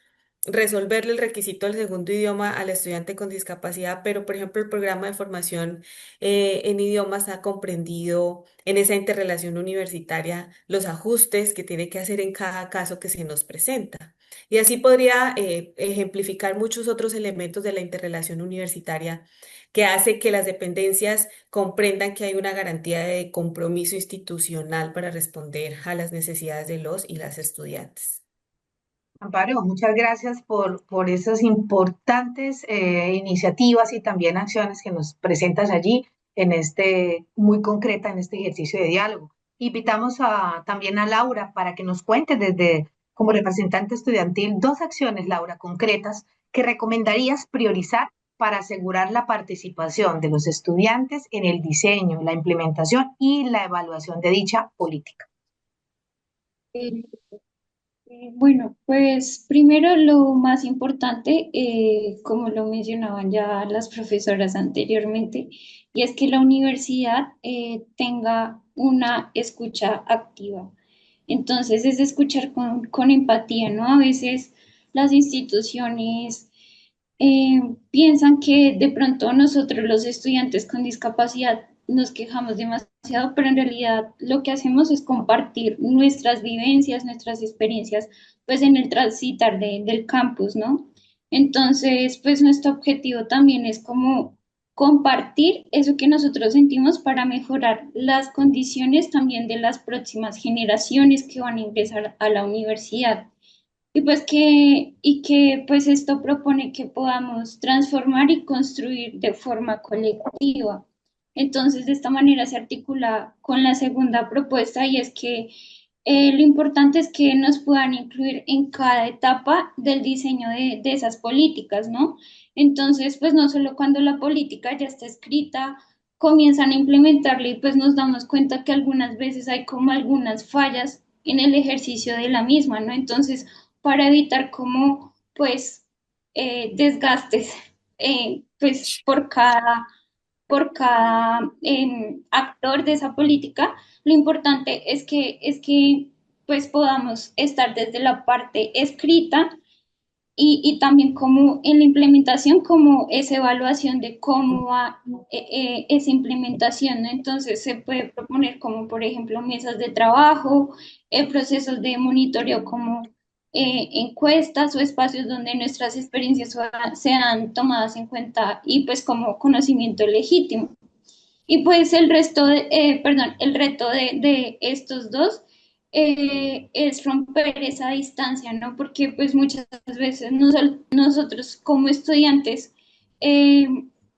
resolverle el requisito del segundo idioma al estudiante con discapacidad, pero por ejemplo el programa de formación en idiomas ha comprendido en esa interrelación universitaria los ajustes que tiene que hacer en cada caso que se nos presenta. Y así podría ejemplificar muchos otros elementos de la interrelación universitaria que hace que las dependencias comprendan que hay una garantía de compromiso institucional para responder a las necesidades de los y las estudiantes. Amparo, muchas gracias por esas importantes iniciativas y también acciones que nos presentas allí muy concreta en este ejercicio de diálogo. Invitamos también a Laura para que nos cuente como representante estudiantil, dos acciones, Laura, concretas que recomendarías priorizar para asegurar la participación de los estudiantes en el diseño, la implementación y la evaluación de dicha política. Eh, bueno, pues primero lo más importante, como lo mencionaban ya las profesoras anteriormente, y es que la universidad tenga una escucha activa. Entonces es escuchar con empatía, ¿no? A veces las instituciones piensan que de pronto nosotros los estudiantes con discapacidad nos quejamos demasiado, pero en realidad lo que hacemos es compartir nuestras vivencias, nuestras experiencias, pues en el transitar del campus, ¿no? Entonces, pues nuestro objetivo también es como compartir eso que nosotros sentimos para mejorar las condiciones también de las próximas generaciones que van a ingresar a la universidad. Y pues esto propone que podamos transformar y construir de forma colectiva. Entonces, de esta manera se articula con la segunda propuesta y es que lo importante es que nos puedan incluir en cada etapa del diseño de esas políticas, ¿no? Entonces, pues no solo cuando la política ya está escrita, comienzan a implementarla y pues nos damos cuenta que algunas veces hay como algunas fallas en el ejercicio de la misma, ¿no? Entonces, para evitar como pues desgastes pues por cada actor de esa política, lo importante es que pues podamos estar desde la parte escrita y también como en la implementación, como esa evaluación de cómo va esa implementación, ¿no? Entonces se puede proponer como, por ejemplo, mesas de trabajo, procesos de monitoreo como encuestas o espacios donde nuestras experiencias sean tomadas en cuenta y pues como conocimiento legítimo. Y pues el resto perdón, el reto de estos dos es romper esa distancia, ¿no? Porque pues muchas veces nosotros como estudiantes eh,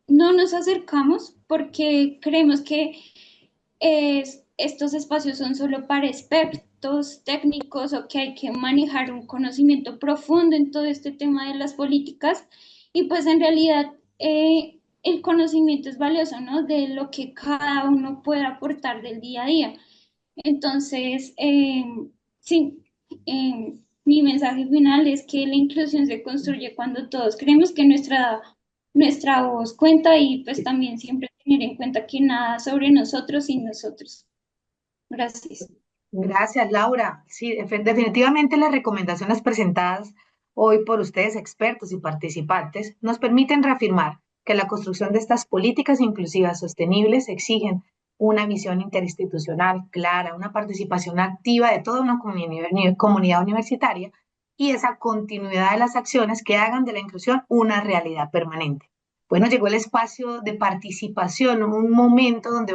no nos acercamos porque creemos que estos espacios son solo para expertos técnicos o que hay que manejar un conocimiento profundo en todo este tema de las políticas y pues en realidad el conocimiento es valioso, ¿no? De lo que cada uno puede aportar del día a día. Entonces, sí, mi mensaje final es que la inclusión se construye cuando todos creemos que nuestra voz cuenta y pues también siempre tener en cuenta que nada sobre nosotros sin nosotros. Gracias. Gracias, Laura. Sí, definitivamente las recomendaciones presentadas hoy por ustedes, expertos y participantes, nos permiten reafirmar que la construcción de estas políticas inclusivas sostenibles exigen una visión interinstitucional clara, una participación activa de toda una comunidad universitaria y esa continuidad de las acciones que hagan de la inclusión una realidad permanente. Bueno, llegó el espacio de participación, un momento donde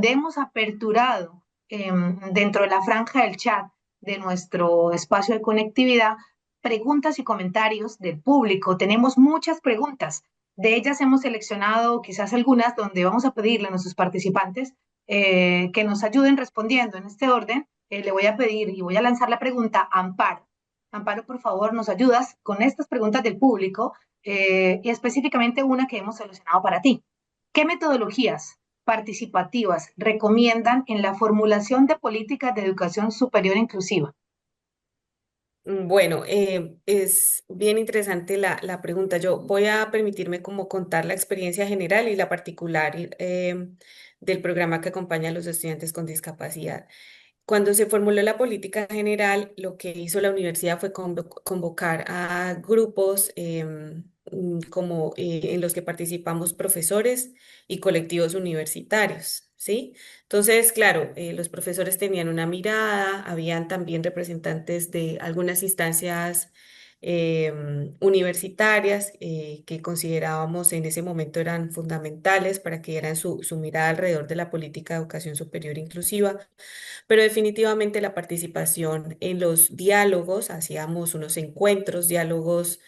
hemos aperturado dentro de la franja del chat de nuestro espacio de conectividad, preguntas y comentarios del público. Tenemos muchas preguntas. De ellas hemos seleccionado quizás algunas donde vamos a pedirle a nuestros participantes que nos ayuden respondiendo en este orden. Le voy a pedir y voy a lanzar la pregunta a Amparo. Amparo, por favor, nos ayudas con estas preguntas del público y específicamente una que hemos seleccionado para ti. ¿Qué metodologías participativas recomiendan en la formulación de políticas de educación superior inclusiva? Bueno, es bien interesante la pregunta. Yo voy a permitirme como contar la experiencia general y la particular del programa que acompaña a los estudiantes con discapacidad. Cuando se formuló la política general, lo que hizo la universidad fue convocar a grupos como en los que participamos profesores y colectivos universitarios, ¿sí? Entonces, claro, los profesores tenían una mirada, habían también representantes de algunas instancias universitarias que considerábamos en ese momento eran fundamentales para que dieran su mirada alrededor de la política de educación superior inclusiva, pero definitivamente la participación en los diálogos, hacíamos unos encuentros, diálogos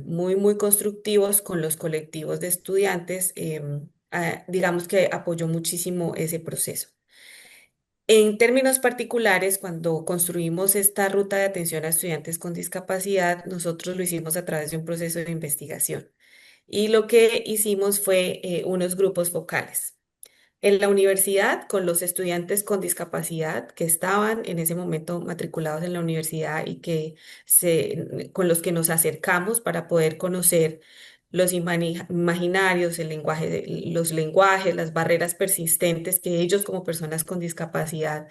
muy constructivos con los colectivos de estudiantes, digamos que apoyó muchísimo ese proceso. En términos particulares, cuando construimos esta ruta de atención a estudiantes con discapacidad, nosotros lo hicimos a través de un proceso de investigación. Y lo que hicimos fue unos grupos focales en la universidad con los estudiantes con discapacidad que estaban en ese momento matriculados en la universidad y con los que nos acercamos para poder conocer los imaginarios, el lenguaje, los lenguajes, las barreras persistentes que ellos como personas con discapacidad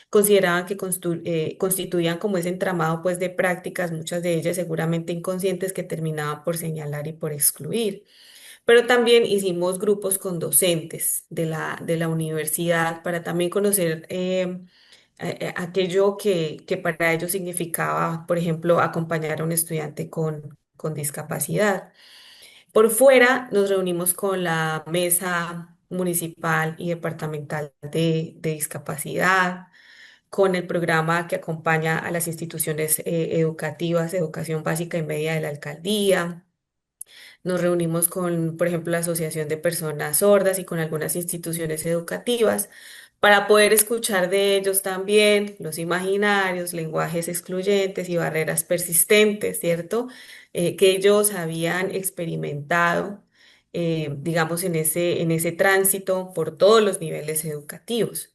consideraban que constituían como ese entramado pues de prácticas, muchas de ellas seguramente inconscientes que terminaban por señalar y por excluir. Pero también hicimos grupos con docentes de la universidad para también conocer aquello que para ellos significaba, por ejemplo, acompañar a un estudiante con discapacidad. Por fuera nos reunimos con la mesa municipal y departamental de discapacidad, con el programa que acompaña a las instituciones educativas, educación básica y media de la alcaldía. Nos reunimos con, por ejemplo, la Asociación de Personas Sordas y con algunas instituciones educativas para poder escuchar de ellos también los imaginarios, lenguajes excluyentes y barreras persistentes, ¿cierto? Que ellos habían experimentado, digamos, en ese tránsito por todos los niveles educativos.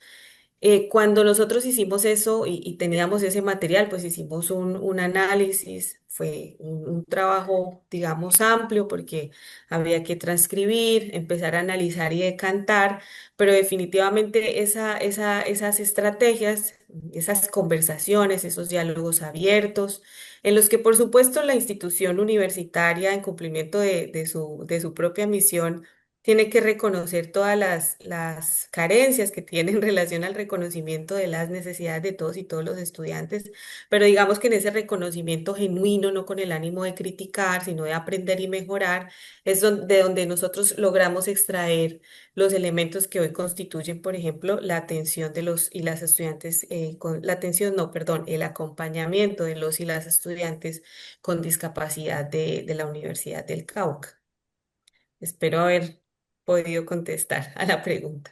Cuando nosotros hicimos eso y teníamos ese material, pues hicimos un análisis, fue un trabajo, digamos, amplio porque había que transcribir, empezar a analizar y decantar, pero definitivamente esas estrategias, esas conversaciones, esos diálogos abiertos, en los que por supuesto la institución universitaria, en cumplimiento de su propia misión, tiene que reconocer todas las carencias que tiene en relación al reconocimiento de las necesidades de todos y todos los estudiantes, pero digamos que en ese reconocimiento genuino, no con el ánimo de criticar, sino de aprender y mejorar, es de donde nosotros logramos extraer los elementos que hoy constituyen, por ejemplo, la atención de los y las estudiantes, la atención, no, perdón, el acompañamiento de los y las estudiantes con discapacidad de la Universidad del Cauca. Espero haber podido contestar a la pregunta.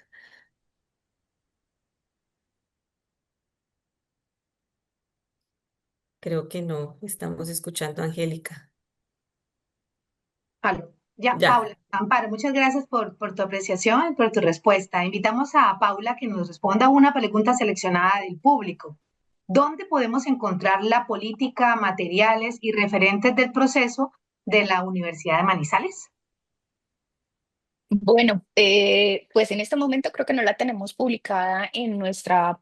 Creo que no. Estamos escuchando a Angélica. Aló. Ya, Ya. Paula, Amparo, muchas gracias por tu apreciación, por tu respuesta. Invitamos a Paula que nos responda una pregunta seleccionada del público. ¿Dónde podemos encontrar la política, materiales y referentes del proceso de la Universidad de Manizales? Bueno, pues en este momento creo que no la tenemos publicada en nuestra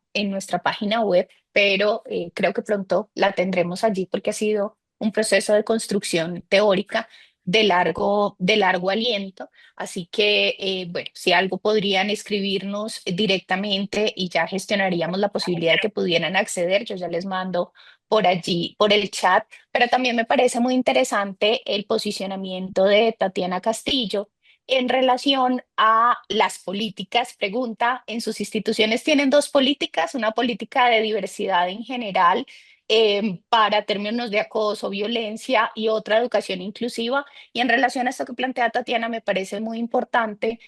página web, pero creo que pronto la tendremos allí porque ha sido un proceso de construcción teórica de largo aliento. Así que, bueno, si algo podrían escribirnos directamente y ya gestionaríamos la posibilidad de que pudieran acceder, yo ya les mando por allí, por el chat, pero también me parece muy interesante el posicionamiento de Tatiana Castillo en relación a las políticas. Pregunta, ¿en sus instituciones tienen dos políticas? Una política de diversidad en general para términos de acoso, violencia y otra educación inclusiva. Y en relación a esto que plantea Tatiana, me parece muy importante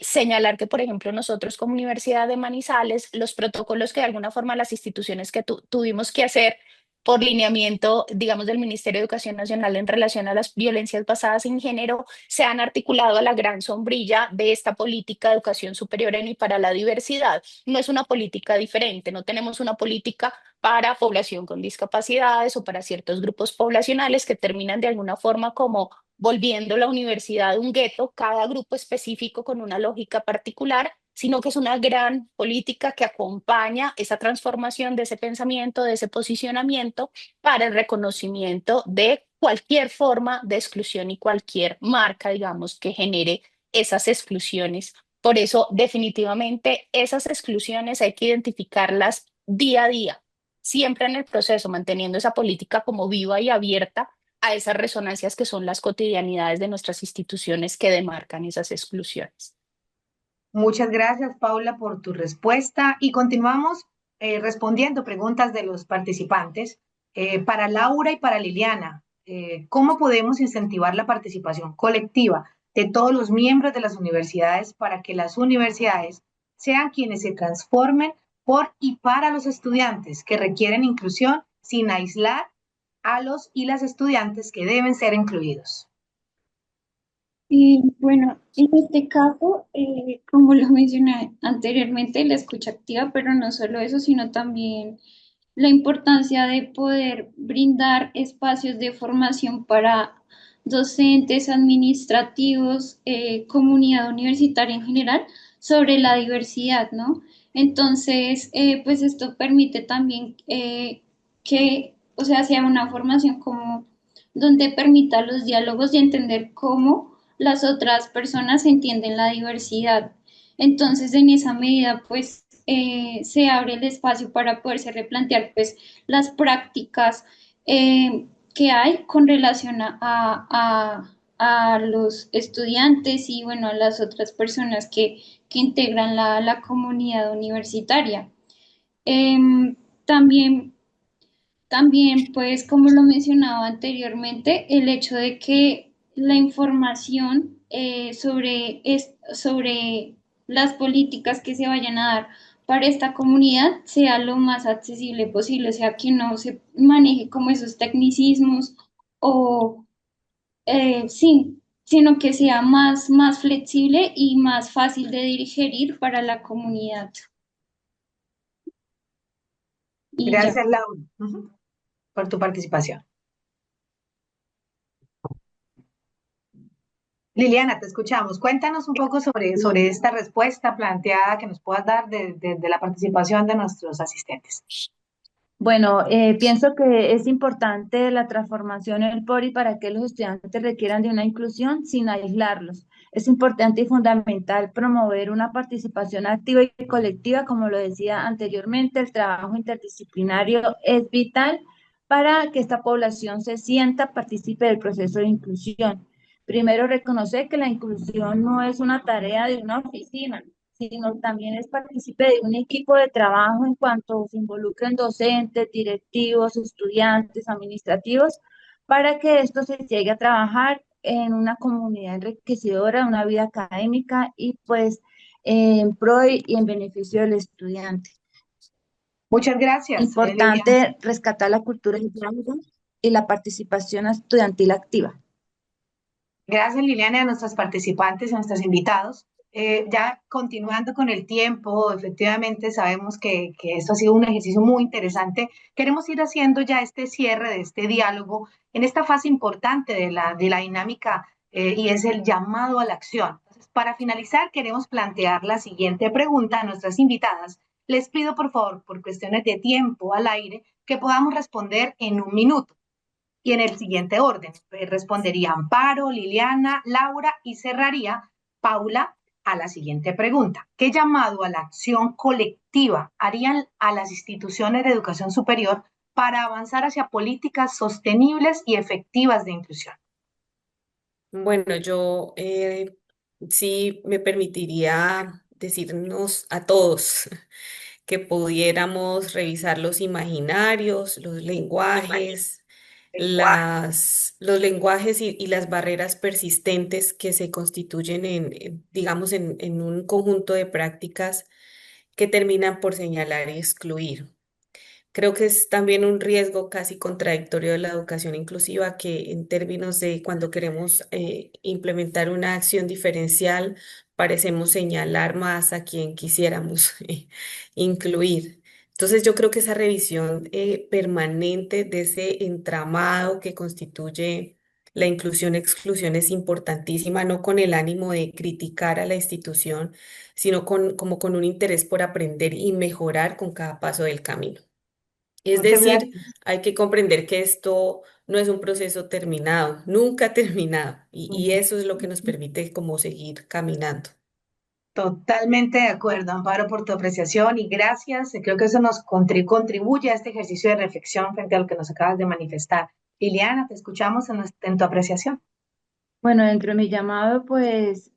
señalar que, por ejemplo, nosotros como Universidad de Manizales, los protocolos que de alguna forma las instituciones que tuvimos que hacer por lineamiento, digamos, del Ministerio de Educación Nacional en relación a las violencias basadas en género, se han articulado a la gran sombrilla de esta política de educación superior en y para la diversidad. No es una política diferente, no tenemos una política para población con discapacidades o para ciertos grupos poblacionales que terminan de alguna forma como volviendo la universidad un gueto, cada grupo específico con una lógica particular, sino que es una gran política que acompaña esa transformación de ese pensamiento, de ese posicionamiento para el reconocimiento de cualquier forma de exclusión y cualquier marca, digamos, que genere esas exclusiones. Por eso, definitivamente, esas exclusiones hay que identificarlas día a día, siempre en el proceso, manteniendo esa política como viva y abierta a esas resonancias que son las cotidianidades de nuestras instituciones que demarcan esas exclusiones. Muchas gracias, Paula, por tu respuesta y continuamos respondiendo preguntas de los participantes. Para Laura y para Liliana, ¿cómo podemos incentivar la participación colectiva de todos los miembros de las universidades para que las universidades sean quienes se transformen por y para los estudiantes que requieren inclusión sin aislar a los y las estudiantes que deben ser incluidos? Bueno, en este caso, como lo mencioné anteriormente, la escucha activa, pero no solo eso, sino también la importancia de poder brindar espacios de formación para docentes, administrativos, comunidad universitaria en general, sobre la diversidad, ¿no? Entonces, pues esto permite también que, o sea, sea una formación como donde permita los diálogos y entender cómo las otras personas entienden la diversidad. Entonces, en esa medida, pues, se abre el espacio para poderse replantear, pues, las prácticas que hay con relación a los estudiantes y, bueno, a las otras personas que integran la comunidad universitaria. Em, también también, pues, como lo mencionaba anteriormente, el hecho de que la información sobre las políticas que se vayan a dar para esta comunidad sea lo más accesible posible, o sea, que no se maneje como esos tecnicismos o sí, sino que sea más flexible y más fácil de digerir para la comunidad. Y ya. Gracias, Laura, por tu participación. Liliana, te escuchamos. Cuéntanos un poco sobre esta respuesta planteada que nos puedas dar de la participación de nuestros asistentes. Bueno, pienso que es importante la transformación en el PORI para que los estudiantes requieran de una inclusión sin aislarlos. Es importante y fundamental promover una participación activa y colectiva, como lo decía anteriormente, el trabajo interdisciplinario es vital para que esta población se sienta, participe del proceso de inclusión. Primero, reconocer que la inclusión no es una tarea de una oficina, sino también es partícipe de un equipo de trabajo en cuanto se involucren docentes, directivos, estudiantes, administrativos, para que esto se llegue a trabajar en una comunidad enriquecedora, una vida académica y pues en pro y en beneficio del estudiante. Muchas gracias, Liliana. Importante rescatar la cultura del diálogo y la participación estudiantil activa. Gracias, Liliana, a nuestros participantes y a nuestros invitados. Ya continuando con el tiempo, efectivamente sabemos que esto ha sido un ejercicio muy interesante. Queremos ir haciendo ya este cierre de este diálogo en esta fase importante de la dinámica y es el llamado a la acción. Entonces, para finalizar, queremos plantear la siguiente pregunta a nuestras invitadas. Les pido, por favor, por cuestiones de tiempo al aire, que podamos responder en un minuto. Y en el siguiente orden, respondería Amparo, Liliana, Laura y cerraría Paula a la siguiente pregunta. ¿Qué llamado a la acción colectiva harían a las instituciones de educación superior para avanzar hacia políticas sostenibles y efectivas de inclusión? Bueno, yo sí me permitiría decirnos a todos que pudiéramos revisar los imaginarios, los lenguajes, los lenguajes y las barreras persistentes que se constituyen digamos, en un conjunto de prácticas que terminan por señalar y excluir. Creo que es también un riesgo casi contradictorio de la educación inclusiva que en términos de cuando queremos implementar una acción diferencial, parecemos señalar más a quien quisiéramos incluir. Entonces yo creo que esa revisión permanente de ese entramado que constituye la inclusión-exclusión es importantísima, no con el ánimo de criticar a la institución, sino como con un interés por aprender y mejorar con cada paso del camino. Es Muchas decir, gracias. hay que comprender que esto no es un proceso terminado, nunca terminado, y eso es lo que nos permite como seguir caminando. Totalmente de acuerdo, Amparo, por tu apreciación y gracias. Creo que eso nos contribuye a este ejercicio de reflexión frente a lo que nos acabas de manifestar. Liliana, te escuchamos en tu apreciación. Bueno, dentro de mi llamado, pues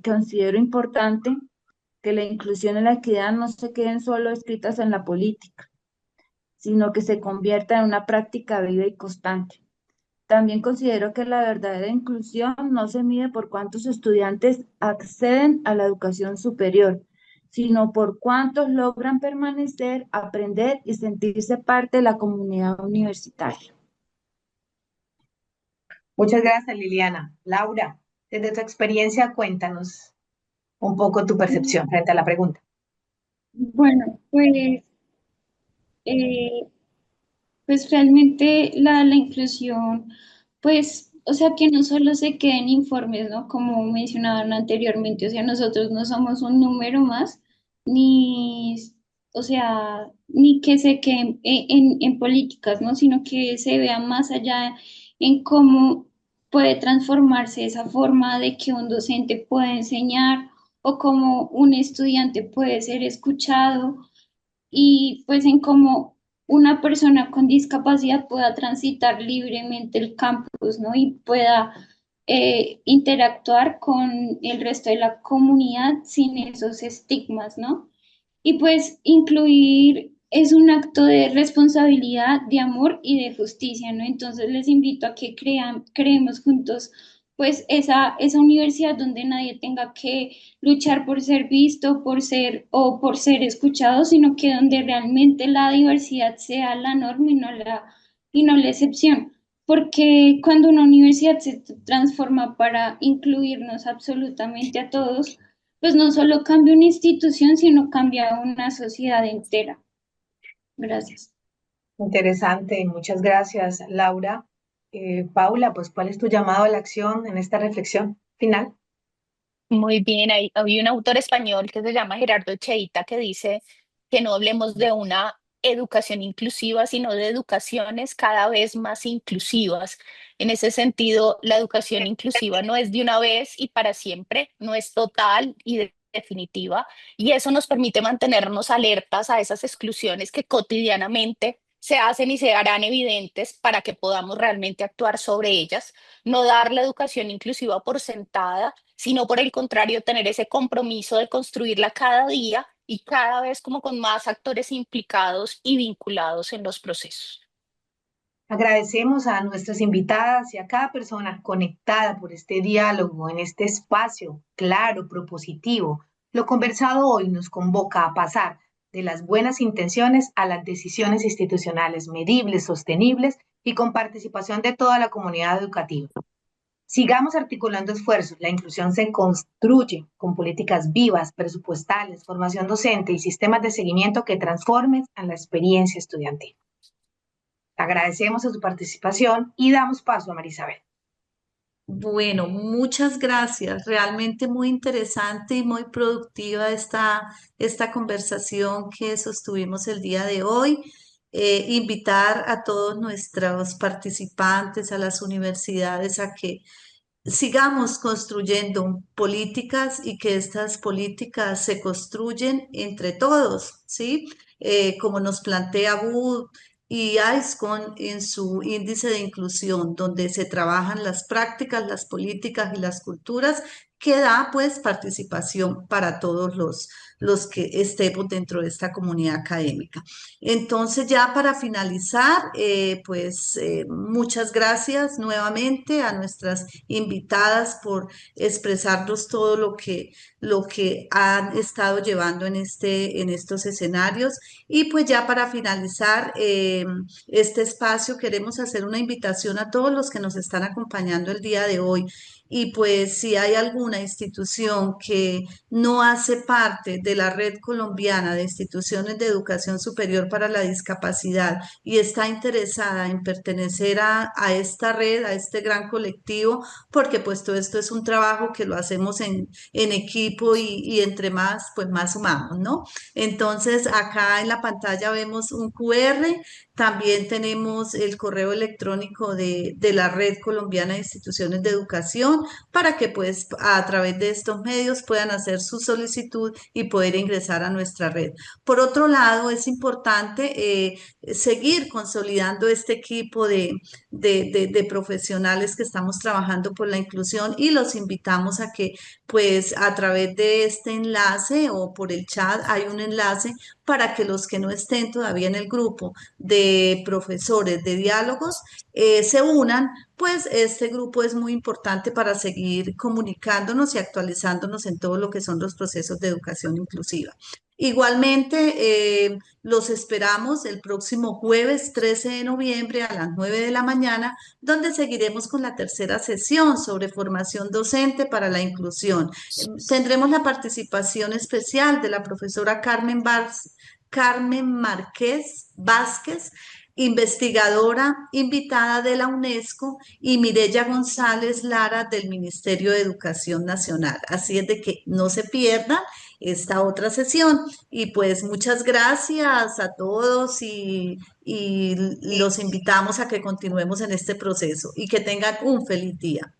considero importante que la inclusión y la equidad no se queden solo escritas en la política, sino que se convierta en una práctica viva y constante. También considero que la verdadera inclusión no se mide por cuántos estudiantes acceden a la educación superior, sino por cuántos logran permanecer, aprender y sentirse parte de la comunidad universitaria. Muchas gracias, Liliana. Laura, desde tu experiencia, cuéntanos un poco tu percepción frente a la pregunta. Bueno, eh, pues realmente la inclusión, pues, o sea, que no solo se queden informes, ¿no? Como mencionaban anteriormente, o sea, nosotros no somos un número más, ni, o sea, ni que se queden en políticas, ¿no? Sino que se vea más allá en cómo puede transformarse esa forma de que un docente puede enseñar o cómo un estudiante puede ser escuchado y pues en cómo una persona con discapacidad pueda transitar libremente el campus, ¿no? Y pueda interactuar con el resto de la comunidad sin esos estigmas, ¿no? Y pues incluir es un acto de responsabilidad, de amor y de justicia, ¿no? Entonces les invito a que creemos juntos pues esa universidad donde nadie tenga que luchar por ser visto, por ser o por ser escuchado, sino que donde realmente la diversidad sea la norma y no la excepción. Porque cuando una universidad se transforma para incluirnos absolutamente a todos, pues no solo cambia una institución, sino cambia una sociedad entera. Gracias. Interesante, muchas gracias, Laura. Paula, pues, ¿cuál es tu llamado a la acción en esta reflexión final? Muy bien, hay un autor español que se llama Gerardo Cheita que dice que no hablemos de una educación inclusiva, sino de educaciones cada vez más inclusivas. En ese sentido, la educación inclusiva no es de una vez y para siempre, no es total y definitiva, y eso nos permite mantenernos alertas a esas exclusiones que cotidianamente se hacen y se harán evidentes para que podamos realmente actuar sobre ellas, no dar la educación inclusiva por sentada, sino por el contrario, tener ese compromiso de construirla cada día y cada vez como con más actores implicados y vinculados en los procesos. Agradecemos a nuestras invitadas y a cada persona conectada por este diálogo en este espacio claro, propositivo. Lo conversado hoy nos convoca a pasar de las buenas intenciones a las decisiones institucionales medibles, sostenibles y con participación de toda la comunidad educativa. Sigamos articulando esfuerzos. La inclusión se construye con políticas vivas, presupuestales, formación docente y sistemas de seguimiento que transformen a la experiencia estudiantil. Agradecemos a su participación y damos paso a Marisabel. Bueno, muchas gracias. Realmente muy interesante y muy productiva esta conversación que sostuvimos el día de hoy. Invitar a todos nuestros participantes, a las universidades, a que sigamos construyendo políticas y que estas políticas se construyen entre todos, ¿sí? Como nos plantea Wood y ISCON en su índice de inclusión, donde se trabajan las prácticas, las políticas y las culturas, que da pues participación para todos los que estemos dentro de esta comunidad académica. Entonces, ya para finalizar, muchas gracias nuevamente a nuestras invitadas por expresarnos todo lo que han estado llevando en estos escenarios. Y pues ya para finalizar este espacio, queremos hacer una invitación a todos los que nos están acompañando el día de hoy. Y pues si hay alguna institución que no hace parte de la red colombiana de instituciones de educación superior para la discapacidad y está interesada en pertenecer a esta red, a este gran colectivo, porque pues todo esto es un trabajo que lo hacemos en equipo y entre más, pues más sumamos, ¿no? Entonces acá en la pantalla vemos un QR. También tenemos el correo electrónico de la Red Colombiana de Instituciones de Educación para que pues a través de estos medios puedan hacer su solicitud y poder ingresar a nuestra red. Por otro lado, es importante seguir consolidando este equipo de profesionales que estamos trabajando por la inclusión y los invitamos a que pues a través de este enlace o por el chat hay un enlace para que los que no estén todavía en el grupo de profesores de diálogos se unan, pues este grupo es muy importante para seguir comunicándonos y actualizándonos en todo lo que son los procesos de educación inclusiva. Igualmente, los esperamos el próximo jueves 13 de noviembre a las 9 de la mañana, donde seguiremos con la tercera sesión sobre formación docente para la inclusión. Tendremos la participación especial de la profesora Carmen Márquez Vázquez, investigadora invitada de la UNESCO, y Mireya González Lara del Ministerio de Educación Nacional. Así es de que no se pierdan esta otra sesión. Y pues muchas gracias a todos y los invitamos a que continuemos en este proceso y que tengan un feliz día.